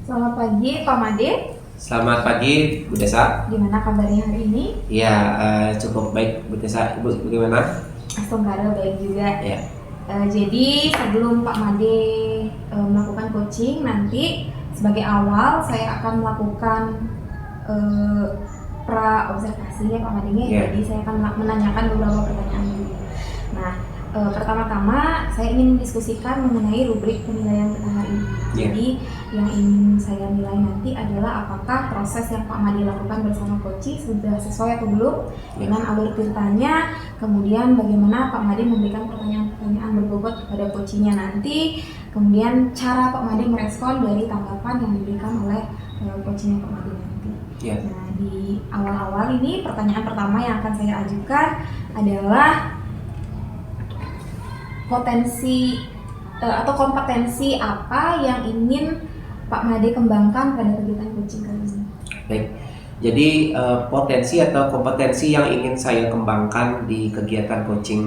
Selamat pagi Pak Made, Selamat pagi, Bu Desa. gimana kabarnya hari ini? Ya, cukup baik, Bu Desa. Ibu bagaimana? Astagfirullah baik juga. Ya, Jadi sebelum Pak Made melakukan coaching nanti sebagai awal saya akan melakukan eh, pra observasi ya Pak Made. Ya. Jadi saya akan menanyakan beberapa pertanyaan dulu. Nah, pertama-tama saya ingin mendiskusikan mengenai rubrik penilaian kita hari ini. Ya. Jadi yang ingin saya nilai nanti adalah apakah proses yang Pak Made lakukan bersama coaching sudah sesuai atau belum dengan alur ceritanya. Kemudian bagaimana Pak Made memberikan pertanyaan-pertanyaan berbobot kepada coachingnya nanti. Kemudian cara Pak Made merespon dari tanggapan yang diberikan oleh coachingnya Pak Made nanti. Ya. Nah, di awal-awal ini pertanyaan pertama yang akan saya ajukan adalah potensi atau kompetensi apa yang ingin Pak Made kembangkan pada kegiatan coaching kali ini. Baik. Jadi potensi atau kompetensi yang ingin saya kembangkan di kegiatan coaching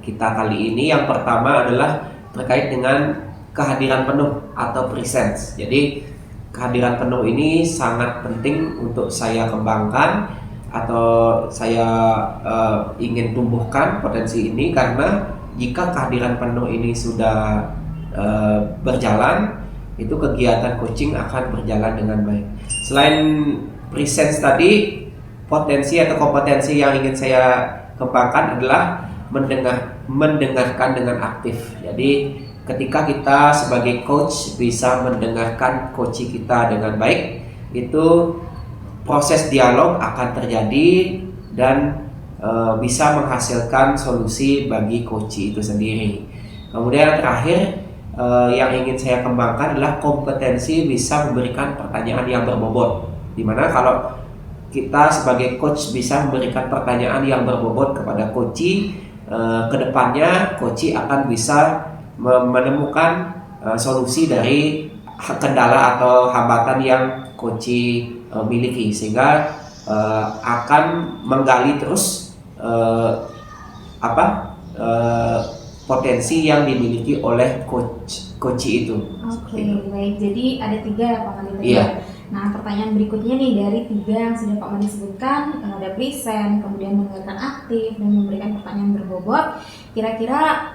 kita kali ini, yang pertama adalah terkait dengan kehadiran penuh atau presence. Jadi kehadiran penuh ini sangat penting untuk saya kembangkan atau saya ingin tumbuhkan potensi ini, karena jika kehadiran penuh ini sudah berjalan, itu kegiatan coaching akan berjalan dengan baik. Selain presence tadi, potensi atau kompetensi yang ingin saya kembangkan adalah mendengarkan dengan aktif. Jadi ketika kita sebagai coach bisa mendengarkan coach kita dengan baik, itu proses dialog akan terjadi dan bisa menghasilkan solusi bagi coach itu sendiri. Kemudian terakhir, yang ingin saya kembangkan adalah kompetensi bisa memberikan pertanyaan yang berbobot. Dimana kalau kita sebagai coach bisa memberikan pertanyaan yang berbobot kepada coach, kedepannya coach akan bisa menemukan solusi dari kendala atau hambatan yang coach miliki, sehingga akan menggali terus potensi yang dimiliki oleh coach itu. Oke, baik. Jadi ada 3 ya Pak Made tadi. Iya. Nah, pertanyaan berikutnya nih dari 3 yang sudah Pak Made sebutkan, ada present, kemudian mendengarkan aktif, dan memberikan pertanyaan berbobot. Kira-kira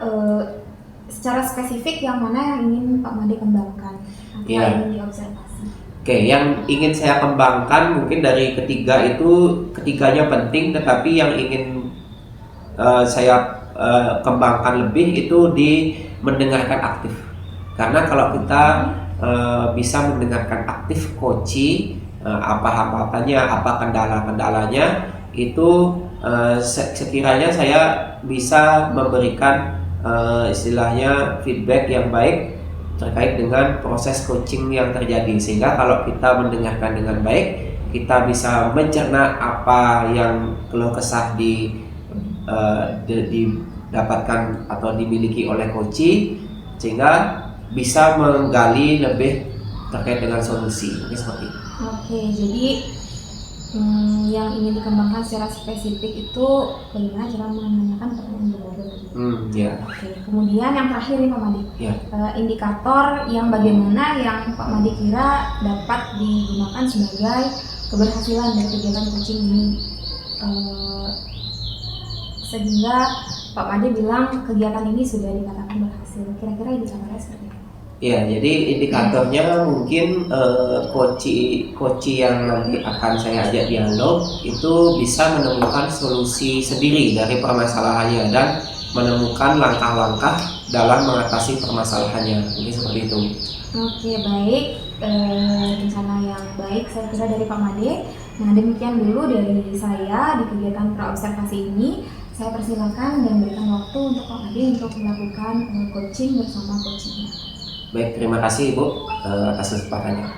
secara spesifik yang mana yang ingin Pak Made kembangkan atau Iya. ingin diobservasi? Oke, yang ingin saya kembangkan mungkin dari ketiga itu, ketiganya penting, tetapi yang ingin saya kembangkan lebih itu di mendengarkan aktif. Karena kalau kita bisa mendengarkan aktif coach, apa hambatannya, apa kendala-kendalanya, itu sekiranya saya bisa memberikan istilahnya feedback yang baik terkait dengan proses coaching yang terjadi, sehingga kalau kita mendengarkan dengan baik, kita bisa mencerna apa yang keluh kesah didapatkan atau dimiliki oleh coach, sehingga bisa menggali lebih terkait dengan solusi. Ini seperti itu. Oke, jadi yang ingin dikembangkan secara spesifik itu bagaimana cara menanyakan pertanyaan berbobot. Ya. Oke, kemudian yang terakhir nih Pak Made, Ya. indikator yang bagaimana yang Pak Made kira dapat digunakan sebagai keberhasilan dari kegiatan coaching ini, sehingga Pak Made bilang kegiatan ini sudah dikatakan berhasil. Kira-kira indikatornya seperti apa? Ya, jadi indikatornya mungkin coach yang nanti akan saya ajak dialog itu bisa menemukan solusi sendiri dari permasalahannya dan menemukan langkah-langkah dalam mengatasi permasalahannya. Ini seperti itu. Oke, baik. Rencana yang baik saya kira dari Pak Made. Nah, demikian dulu dari saya di kegiatan praobservasi ini. Saya persilakan dan berikan waktu untuk Pak Made untuk melakukan coaching bersama coachingnya. Baik, terima kasih Ibu atas kesempatannya.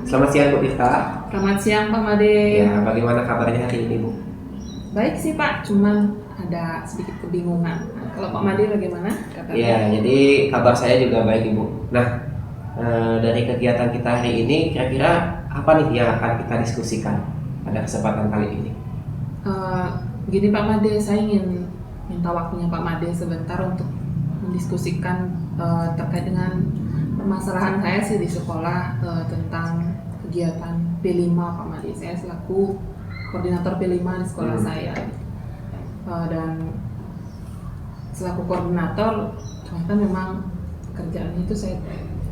Selamat siang Bu Tifka. Selamat siang Pak Made. Ya, bagaimana kabarnya hari ini Bu? Baik sih Pak, cuman ada sedikit kebingungan. Kalau Pak Made bagaimana kabarnya? Ya, jadi kabar saya juga baik Ibu. Nah, dari kegiatan kita hari ini, kira-kira apa nih yang akan kita diskusikan pada kesempatan kali ini? Begini Pak Made, saya ingin minta waktunya Pak Made sebentar untuk mendiskusikan terkait dengan permasalahan saya sih di sekolah tentang kegiatan P5 Pak Made. Saya selaku koordinator P5 di sekolah saya, dan selaku koordinator ternyata memang kerjaan itu saya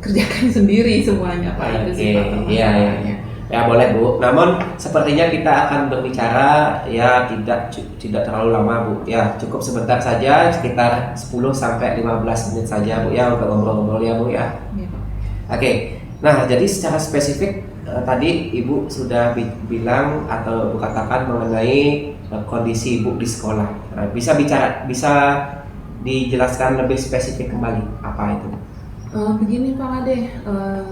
kerjakan sendiri semuanya Pak. Itu sih Pak permasalahannya. Ya boleh Bu. Namun sepertinya kita akan berbicara ya tidak terlalu lama Bu. Ya cukup sebentar saja, sekitar 10 sampai 15 menit saja Bu ya untuk ngobrol-ngobrol ya Bu ya. Iya, Pak. Oke. Nah jadi secara spesifik tadi Ibu sudah bilang atau Ibu katakan mengenai kondisi Ibu di sekolah. Nah, bisa dijelaskan lebih spesifik kembali apa itu? Begini Pak Made,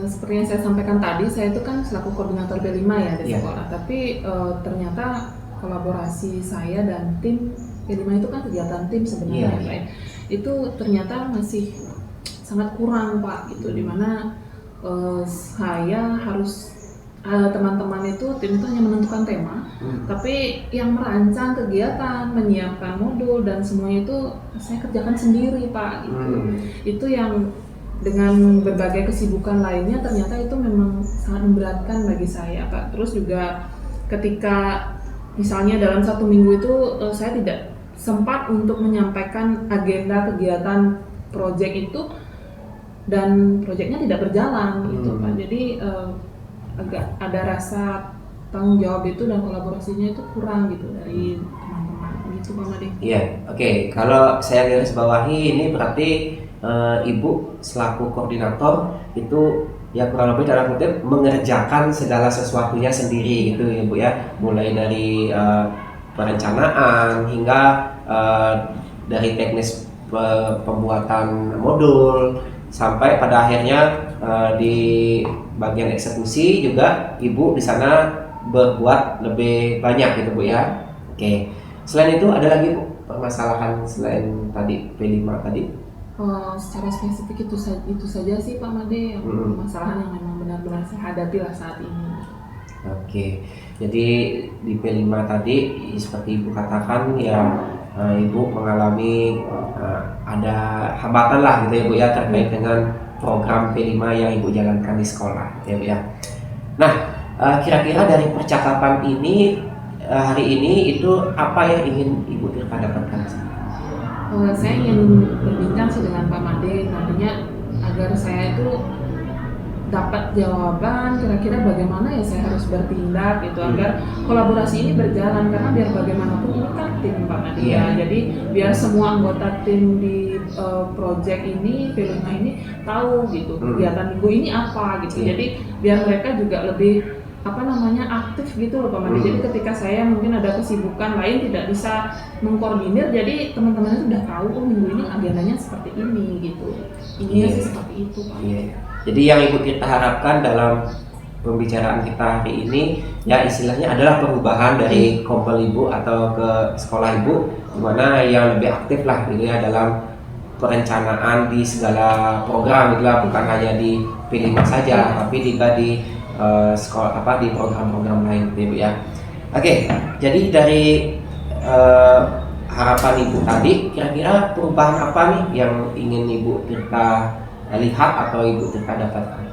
seperti yang saya sampaikan tadi, saya itu kan selaku koordinator P5 ya di sekolah, tapi ternyata kolaborasi saya dan tim P5 itu kan kegiatan tim sebenarnya Pak. Itu ternyata masih sangat kurang Pak, gitu, dimana saya harus teman-teman itu tim itu hanya menentukan tema, tapi yang merancang kegiatan, menyiapkan modul dan semuanya itu saya kerjakan sendiri Pak, gitu. Itu yang dengan berbagai kesibukan lainnya ternyata itu memang sangat memberatkan bagi saya Pak. Terus juga ketika misalnya dalam 1 minggu itu saya tidak sempat untuk menyampaikan agenda kegiatan proyek itu dan proyeknya tidak berjalan gitu Pak. Jadi agak ada rasa tanggung jawab itu dan kolaborasinya itu kurang gitu dari teman-teman gitu Pak Made. Iya, oke. Kalau saya garis bawahi ini berarti Ibu selaku koordinator itu ya kurang lebih dalam kutip mengerjakan segala sesuatunya sendiri gitu ya Bu ya, mulai dari perencanaan hingga dari teknis pembuatan modul sampai pada akhirnya di bagian eksekusi juga Ibu di sana berbuat lebih banyak gitu Bu ya. Oke. Selain itu ada lagi Bu permasalahan selain tadi P5 tadi? Secara spesifik itu saja sih Pak Made, masalah yang memang benar-benar saya hadapi lah saat ini. Oke, jadi di P5 tadi seperti Ibu katakan ya Ibu mengalami ada hambatan lah gitu ya Bu ya terkait dengan program P5 yang Ibu jalankan di sekolah ya Bu ya. Nah kira-kira dari percakapan ini hari ini itu apa yang ingin Ibu Tirta dapatkan? Saya ingin berbincang sih dengan Pak Made nantinya agar saya itu dapat jawaban kira-kira bagaimana ya saya harus bertindak gitu agar kolaborasi ini berjalan, karena biar bagaimanapun ini kan tim Pak Made ya. Jadi biar semua anggota tim di project ini P5 ini tahu gitu kegiatan minggu ini apa gitu. Jadi biar mereka juga lebih aktif gitu loh Pak Made. Jadi ketika saya mungkin ada kesibukan lain tidak bisa mengkoordinir, jadi teman-teman itu udah tahu minggu ini agendanya seperti ini gitu. Intinya sih seperti itu Pak. Jadi yang Ibu kita harapkan dalam pembicaraan kita hari ini ya istilahnya adalah perubahan dari kompel Ibu atau ke sekolah Ibu, dimana yang lebih aktif lah gitu ya dalam perencanaan di segala program gitu lah, bukan hanya di P5 saja tapi juga di sekolah di program-program lain gitu ya. Oke, jadi dari harapan Ibu tadi, kira-kira perubahan apa nih yang ingin Ibu Tirta lihat atau Ibu Tirta dapatkan?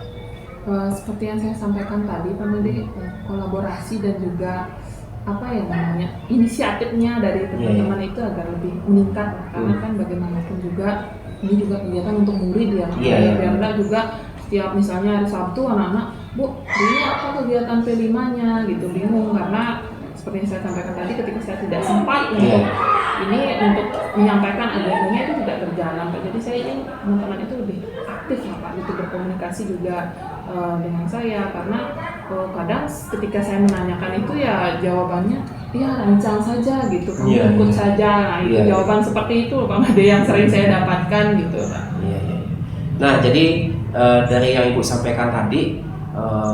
Seperti yang saya sampaikan tadi Pak Made, kolaborasi dan juga inisiatifnya dari teman-teman itu agar lebih meningkat karena kan bagaimanapun juga ini juga kegiatan untuk murid ya. Biar juga setiap misalnya hari Sabtu anak-anak, Bu, ini apa kegiatan P5-nya gitu, bingung karena seperti yang saya sampaikan tadi ketika saya tidak sempat untuk menyampaikan agendanya itu tidak berjalan Pak. Jadi saya ingin teman-teman itu lebih aktif lah Pak, itu berkomunikasi juga dengan saya karena kadang ketika saya menanyakan itu ya jawabannya ya rancang saja gitu, kamu ikut saja. Nah itu jawaban seperti itu Pak Made yang sering saya dapatkan gitu Pak. Nah jadi dari yang Ibu sampaikan tadi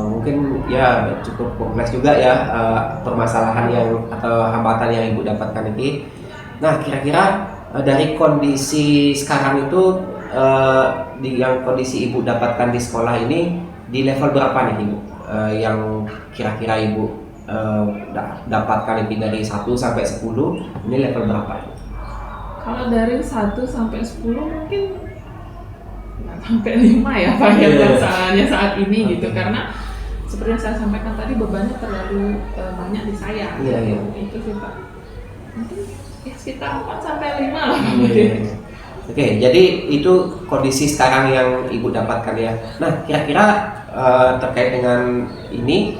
mungkin ya cukup kompleks juga ya permasalahan atau hambatan yang Ibu dapatkan ini. Nah kira-kira dari kondisi sekarang itu yang kondisi Ibu dapatkan di sekolah ini di level berapa nih Ibu yang kira-kira Ibu dapatkan ini dari 1 sampai 10 ini level berapa? Kalau dari 1 sampai 10 mungkin nggak sampai 5 ya Pak ya perasaannya saat ini gitu, karena seperti yang saya sampaikan tadi bebannya terlalu banyak di saya. Itu sih Pak. Mungkin ya sekitar 4 sampai 5 lah. Oke, jadi itu kondisi sekarang yang Ibu dapatkan ya. Nah, kira-kira terkait dengan ini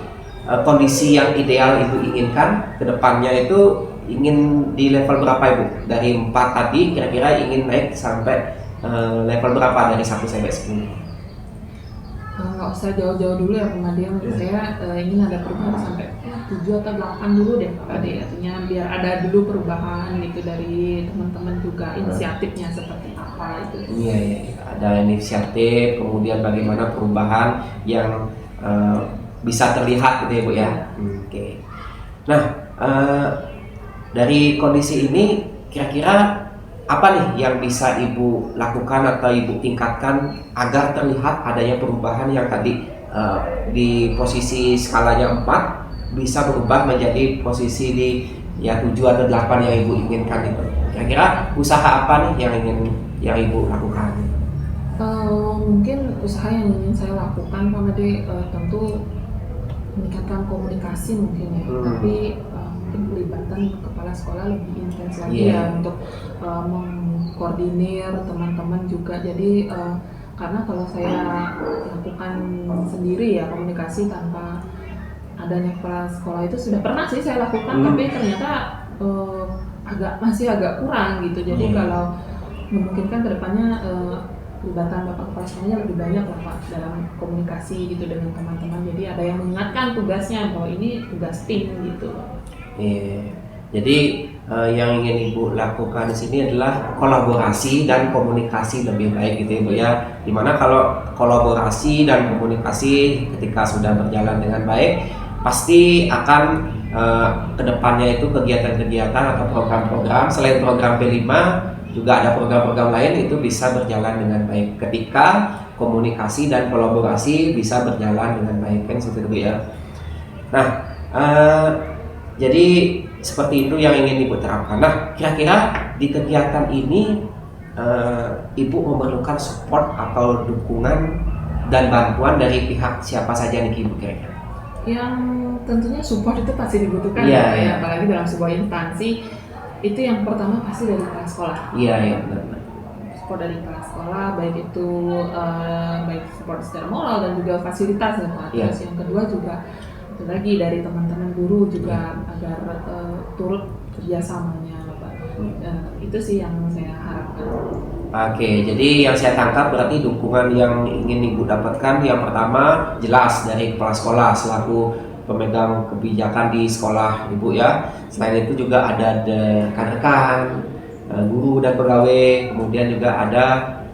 kondisi yang ideal Ibu inginkan ke depannya itu ingin di level berapa Ibu? Dari 4 tadi kira-kira ingin naik sampai level berapa dari 1 sampai 10? Nggak usah jauh-jauh dulu ya Pak Made, saya ingin ada perubahan sampai 7 atau 8 dulu deh Pak Made, artinya biar ada dulu perubahan gitu dari teman-teman juga, inisiatifnya seperti apa itu. Iya, ada inisiatif, kemudian bagaimana perubahan yang bisa terlihat gitu ya Bu ya. Oke. Nah, dari kondisi ini kira-kira apa nih yang bisa Ibu lakukan atau Ibu tingkatkan agar terlihat adanya perubahan yang tadi di posisi skalanya 4 bisa berubah menjadi posisi di ya 7 atau 8 yang Ibu inginkan itu. Kira-kira usaha apa nih yang Ibu lakukan? Mungkin usaha yang ingin saya lakukan Pak Made tentu meningkatkan komunikasi mungkin ya, tapi mungkin pelibatan kepala sekolah lebih intens lagi ya untuk mengkoordinir teman-teman juga. Jadi karena kalau saya lakukan sendiri ya komunikasi tanpa adanya kepala sekolah itu sudah pernah sih saya lakukan, tapi ternyata masih agak kurang gitu. Jadi kalau memungkinkan kedepannya pelibatan Bapak Kepala Sekolahnya lebih banyak lah Pak dalam komunikasi gitu dengan teman-teman. Jadi ada yang mengingatkan tugasnya bahwa ini tugas tim gitu. Jadi yang ingin Ibu lakukan di sini adalah kolaborasi dan komunikasi lebih baik gitu Ibu ya. Dimana kalau kolaborasi dan komunikasi ketika sudah berjalan dengan baik, pasti akan kedepannya itu kegiatan-kegiatan atau program-program selain program P5 juga ada program-program lain itu bisa berjalan dengan baik ketika komunikasi dan kolaborasi bisa berjalan dengan baik kan seperti itu ya. Nah, jadi seperti itu yang ingin Ibu terapkan. Nah, kira-kira di kegiatan ini Ibu memerlukan support atau dukungan dan bantuan dari pihak siapa saja nih Ibu kira-kira? Yang tentunya support itu pasti dibutuhkan ya, apalagi dalam sebuah instansi. Itu yang pertama pasti dari kepala sekolah. Iya benar. Support dari kepala sekolah, baik itu baik support secara moral dan juga fasilitas ya Pak. Terus yang kedua juga itu lagi dari teman-teman guru juga agar turut kerjasamanya Bapak. Itu sih yang saya harapkan. Oke, jadi yang saya tangkap berarti dukungan yang ingin Ibu dapatkan yang pertama jelas dari kepala sekolah selaku pemegang kebijakan di sekolah Ibu ya. Selain itu juga ada rekan-rekan, guru dan pegawai, kemudian juga ada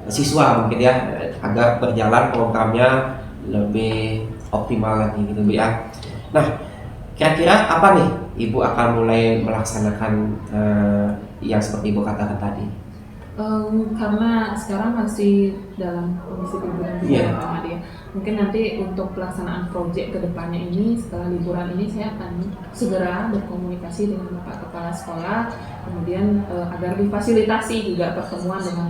siswa mungkin ya, agar berjalan programnya lebih optimal lagi gitu Bu ya. Nah, kira-kira apa nih Ibu akan mulai melaksanakan yang seperti Ibu katakan tadi? Karena sekarang masih dalam kondisi liburan juga ya Pak Made. Mungkin nanti untuk pelaksanaan proyek kedepannya ini setelah liburan ini saya akan segera berkomunikasi dengan Bapak Kepala Sekolah, kemudian agar difasilitasi juga pertemuan dengan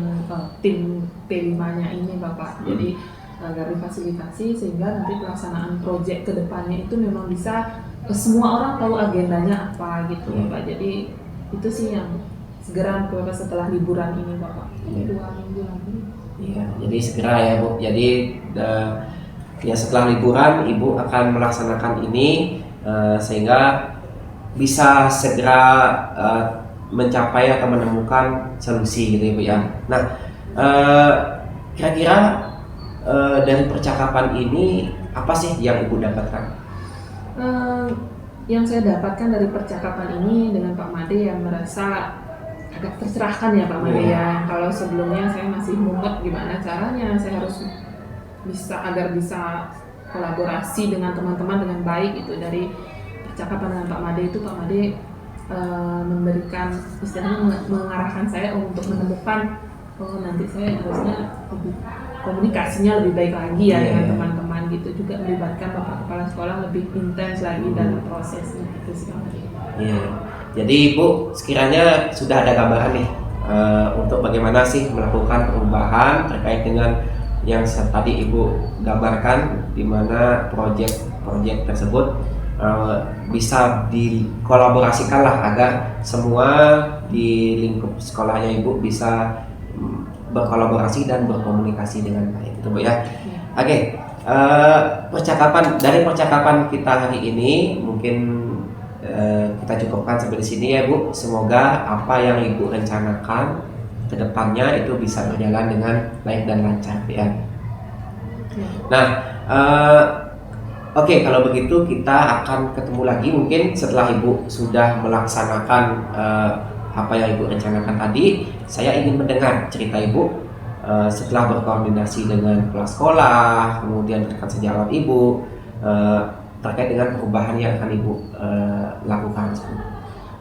tim P5-nya ini Bapak. Jadi agar difasilitasi sehingga nanti pelaksanaan proyek kedepannya itu memang bisa semua orang tahu agendanya apa gitu Bapak. Jadi itu sih yang segera Bapak setelah liburan ini Bapak. 2 minggu lagi. Iya, jadi segera ya Bu. Jadi ya setelah liburan Ibu akan melaksanakan ini sehingga bisa segera mencapai atau menemukan solusi gitu ya Bu ya. Nah, kira-kira dari percakapan ini apa sih yang Ibu dapatkan? Yang saya dapatkan dari percakapan ini dengan Pak Made yang merasa agak tercerahkan ya Pak Made ya. Kalau sebelumnya saya masih mumet gimana caranya saya harus agar bisa kolaborasi dengan teman-teman dengan baik itu. Dari percakapan dengan Pak Made itu Pak Made memberikan istilahnya mengarahkan saya untuk menemukan nanti saya harusnya komunikasinya lebih baik lagi ya dengan teman-teman gitu, juga melibatkan Bapak Kepala Sekolah lebih intens lagi dalam prosesnya gitu sih Pak Made. Iya. Jadi Ibu sekiranya sudah ada gambaran nih untuk bagaimana sih melakukan perubahan terkait dengan yang tadi Ibu gambarkan, di mana proyek tersebut bisa dikolaborasikan lah agar semua di lingkup sekolahnya Ibu bisa berkolaborasi dan berkomunikasi dengan baik, gitu Bu ya. Oke, dari percakapan kita hari ini mungkin kita cukupkan sampai di sini ya Bu. Semoga apa yang Ibu rencanakan ke depannya itu bisa berjalan dengan baik dan lancar ya. Nah, oke, kalau begitu kita akan ketemu lagi mungkin setelah Ibu sudah melaksanakan apa yang Ibu rencanakan tadi. Saya ingin mendengar cerita Ibu setelah berkoordinasi dengan kepala sekolah, kemudian rekan sejawat Ibu terkait dengan perubahan yang akan Ibu lakukan.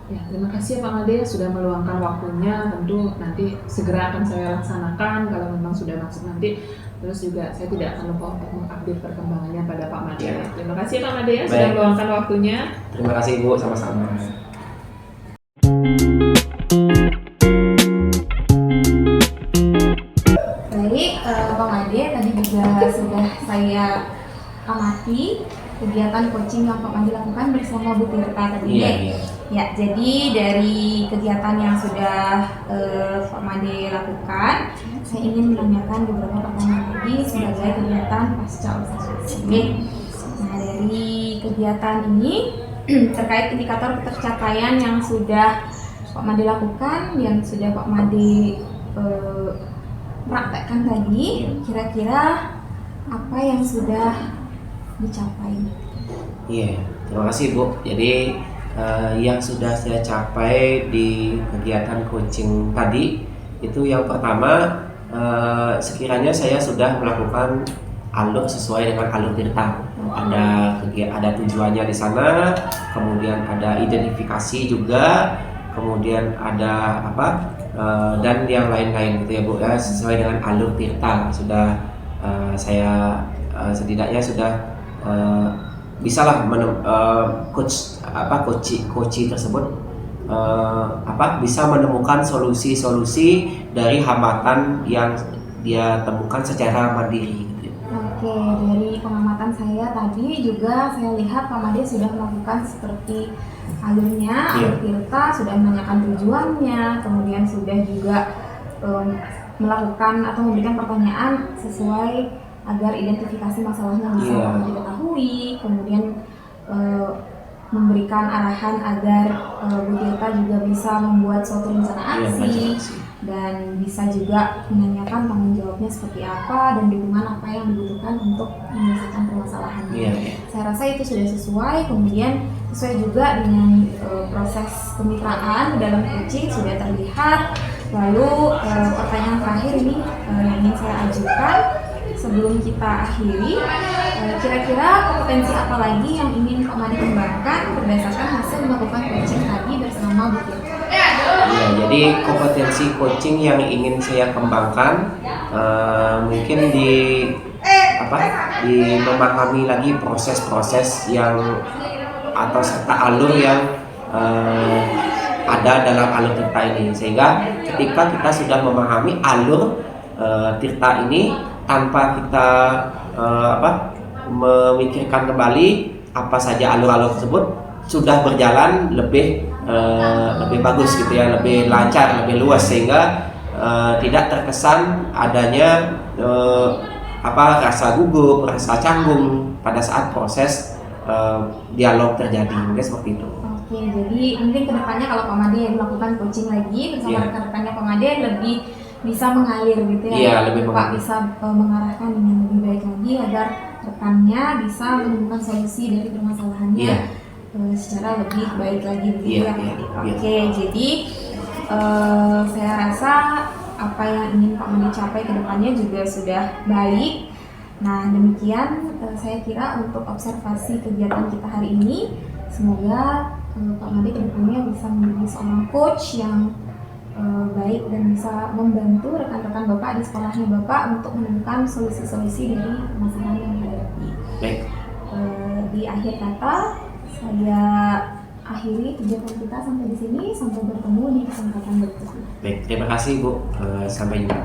Ya, terima kasih Pak Made sudah meluangkan waktunya. Tentu nanti segera akan saya laksanakan kalau memang sudah masuk nanti. Terus juga saya tidak akan lupa untuk mengupdate perkembangannya pada Pak Made. Ya. Terima kasih Pak Made sudah meluangkan waktunya. Terima kasih Ibu, sama-sama. Baik, Pak Made tadi juga sudah saya amati kegiatan coaching yang Pak Made lakukan bersama Bu Tirta tadi. Iya. Ya, jadi dari kegiatan yang sudah Pak Made lakukan, saya ingin menanyakan beberapa pertanyaan lagi sebagai kegiatan pasca organisasi. Nah, dari kegiatan ini terkait indikator tercapaian yang sudah Pak Made lakukan, yang sudah Pak Made praktekkan tadi, kira-kira apa yang sudah dicapai? Iya, terima kasih Bu. Jadi yang sudah saya capai di kegiatan coaching tadi itu yang pertama, sekiranya saya sudah melakukan alur sesuai dengan alur Tirta. Ada tujuannya di sana, kemudian ada identifikasi juga, kemudian ada dan yang lain-lain gitu ya Bu ya, sesuai dengan alur Tirta. Sudah saya setidaknya sudah bisalah coach tersebut bisa menemukan solusi-solusi dari hambatan yang dia temukan secara mandiri gitu. Oke, dari pengamatan saya tadi juga saya lihat Pak Made sudah melakukan seperti alurnya, alur Tirta, sudah menanyakan tujuannya, kemudian sudah juga melakukan atau memberikan pertanyaan sesuai agar identifikasi masalahnya bisa diketahui, kemudian memberikan arahan agar Bu Tirta juga bisa membuat suatu rencana aksi dan bisa juga menanyakan tanggung jawabnya seperti apa dan dukungan apa yang dibutuhkan untuk menyelesaikan permasalahannya. Saya rasa itu sudah sesuai, kemudian sesuai juga dengan proses kemitraan dalam coaching sudah terlihat. Lalu pertanyaan terakhir ini yang ingin saya ajukan sebelum kita akhiri, kira-kira kompetensi apa lagi yang ingin Pak Made kembangkan berdasarkan hasil melakukan coaching tadi bersama Bu Tirta? Ya, jadi kompetensi coaching yang ingin saya kembangkan mungkin memahami lagi proses-proses yang atau serta alur yang ada dalam alur Tirta ini, sehingga ketika kita sudah memahami alur Tirta ini tanpa kita memikirkan kembali apa saja alur-alur tersebut, sudah berjalan lebih bagus gitu ya, lebih lancar, lebih luas, sehingga tidak terkesan adanya rasa gugup, rasa canggung pada saat proses dialog terjadi, mungkin seperti itu. Oke, jadi mungkin kedepannya kalau Pak Made melakukan coaching lagi bersama rekan-rekannya Pak Made lebih bisa mengalir gitu ya, Pak bisa mengarahkan dengan lebih baik lagi agar rekannya bisa menemukan solusi dari permasalahannya secara lebih baik lagi gitu ya. Oke, jadi saya rasa apa yang ingin Pak Made capai ke depannya juga sudah baik. Nah, demikian saya kira untuk observasi kegiatan kita hari ini. Semoga Pak Made ke depannya bisa menjadi seorang coach yang baik dan bisa membantu rekan-rekan Bapak di sekolahnya Bapak untuk menemukan solusi-solusi dari permasalahan yang dihadapi. Baik. Di akhir kata, saya akhiri kegiatan kita sampai di sini. Sampai bertemu di kesempatan berikutnya. Baik, terima kasih Bu. Sampai jumpa.